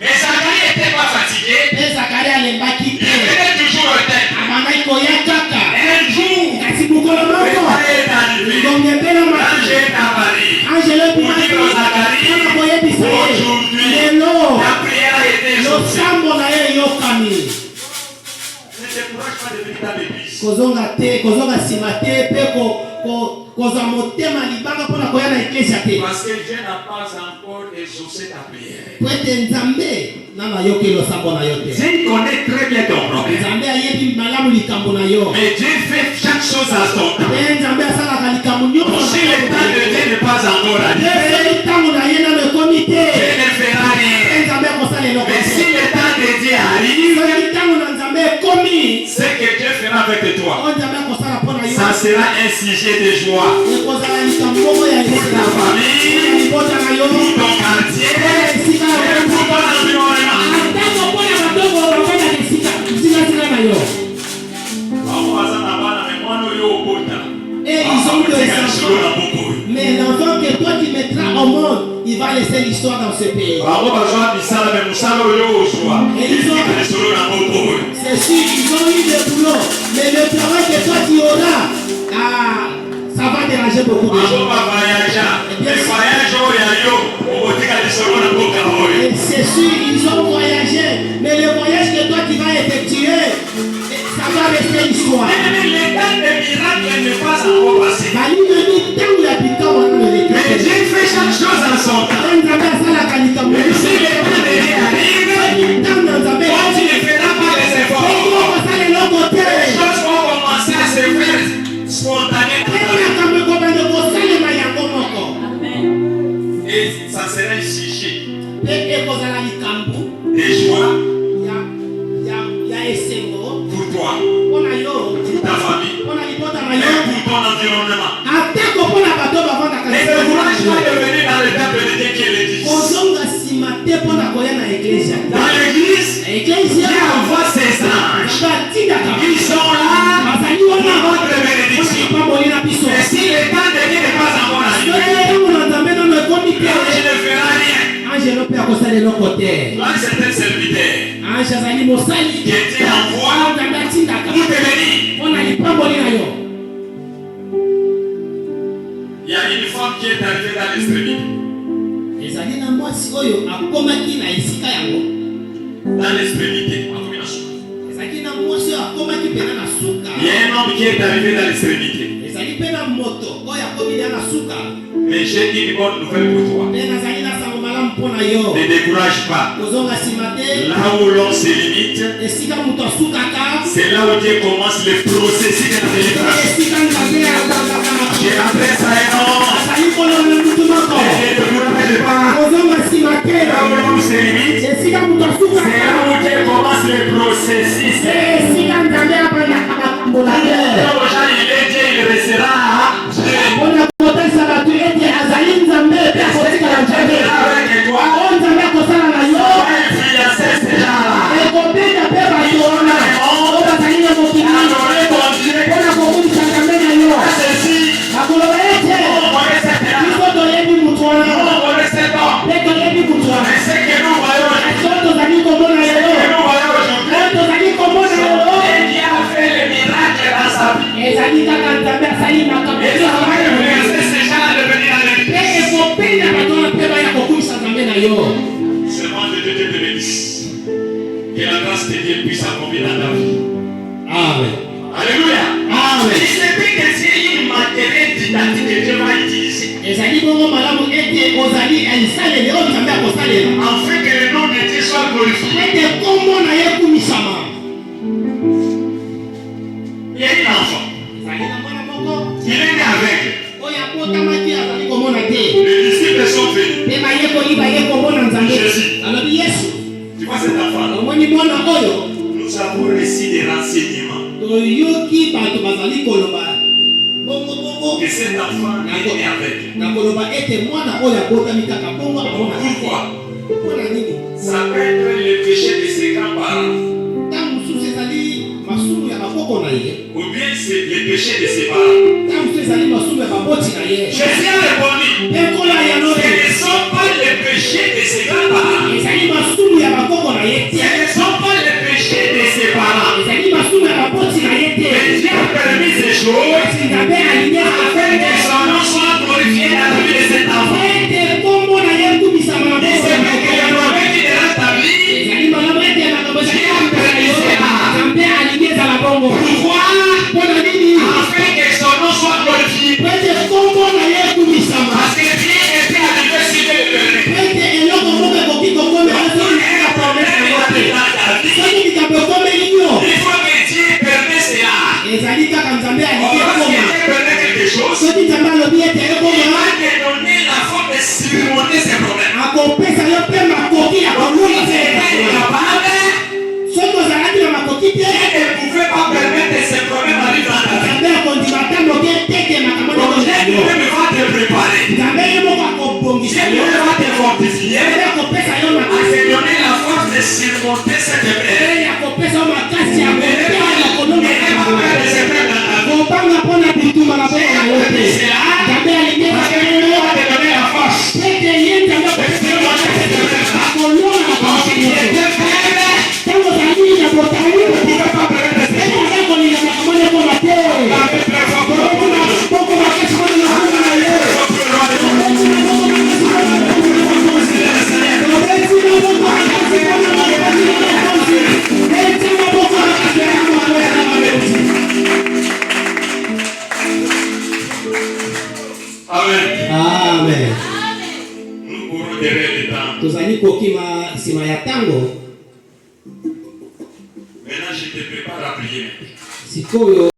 Mais Zacharie n'était pas fatigué. Il venait toujours au temple. Un jour, l'État est arrivé. L'ange est apparu. Pour dire aux Zacharie, aujourd'hui, la prière a été exaucée. Ne décourage pas de venir dans l'église. Parce que Dieu n'a pas encore exaucé ta prière. Dieu connaît très bien ton problème. Mais Dieu fait chaque chose à son temps. Si le temps de Dieu n'est pas encore arrivé, Dieu ne fera rien. Mais si le temps de Dieu arrive, ce que Dieu fera avec toi, ça sera un sujet de joie. Pour ta famille, pour ton quartier, et pour ton environnement. Mais l'enfant que toi tu mettras au monde, il va laisser l'histoire dans ce pays. C'est sûr, ils ont eu le boulot, mais le travail que toi tu auras, ça va déranger beaucoup de gens. Et c'est sûr, ils ont voyagé, mais le voyage que toi tu vas effectuer, ça va rester l'histoire. Mais l'état de miracle n'est pas encore passé. Mais Dieu fait chaque chose en son temps. Mais si le temps de Dieu arrive, toi tu ne feras pas les efforts. Les choses vont commencer à se faire spontanément. Et ça sera un sujet de joie pour toi, pour ta famille, et pour ton environnement. Ne décourage pas de venir dans le temple de Dieu qui est l'église. Dans l'église, Dieu envoie ses anges. Ils sont là pour notre bénédiction. Et si le temps de Dieu n'est pas encore arrivé, l'ange ne fera rien. L'ange c'est un serviteur qui était envoyé pour te bénir. Il y a une femme qui est arrivée dans l'extrémité. Dans l'extrémité. Il y a un homme qui est arrivé dans l'extrémité. Mais j'ai une bonne nouvelle pour toi. Ne décourage pas. Là où l'on se limite, c'est là où Dieu commence le processus de la délivrance. J'ai appris ça et non. Ne décourage pas. Là où l'on se limite, c'est là où Dieu commence le processus. Là où Jean il est Dieu, il restera. Seulement de Dieu te bénisse. Que la grâce de Dieu puisse accomplir dans ta vie. Amen. Alléluia. Amen. Il se dit que c'est une matériel didactique que Dieu va utiliser. Afin que le nom de Dieu soit glorifié. Il y a un enfant. Il est né aveugle. Les disciples sont venus. Jésus. Tu vois cet enfant là? Nous avons reçu des renseignements. Que cet enfant est né aveugle. Pourquoi? Ça peut être le péché de ses grands-parents. Ou bien c'est le péché de ses parents. Jésus a répondu, ce ne sont pas les péchés de ses grands-parents. Ce ne sont pas les péchés de ses parents. Mais Dieu a permis ces choses afin que son nom soit glorifié dans la vie de cet enfant. Et c'est vrai qu'il y a un mauvais qui est rétabli. Pourquoi? Afin que son nom soit glorifié. Parce que rien n'était arrivé sur le terrain. Il faut que Dieu permette cela. Lorsque Dieu permet quelque chose, il va te donner la force de surmonter ces problèmes. Dieu ne pouvait pas permettre ces problèmes d'arriver dans ta vie. Donc Dieu va te préparer. Dieu va te fortifier à se donner la force de surmonter cette épreuve. Amen. Nous courons derrière le temps. Maintenant, je te prépare à prier.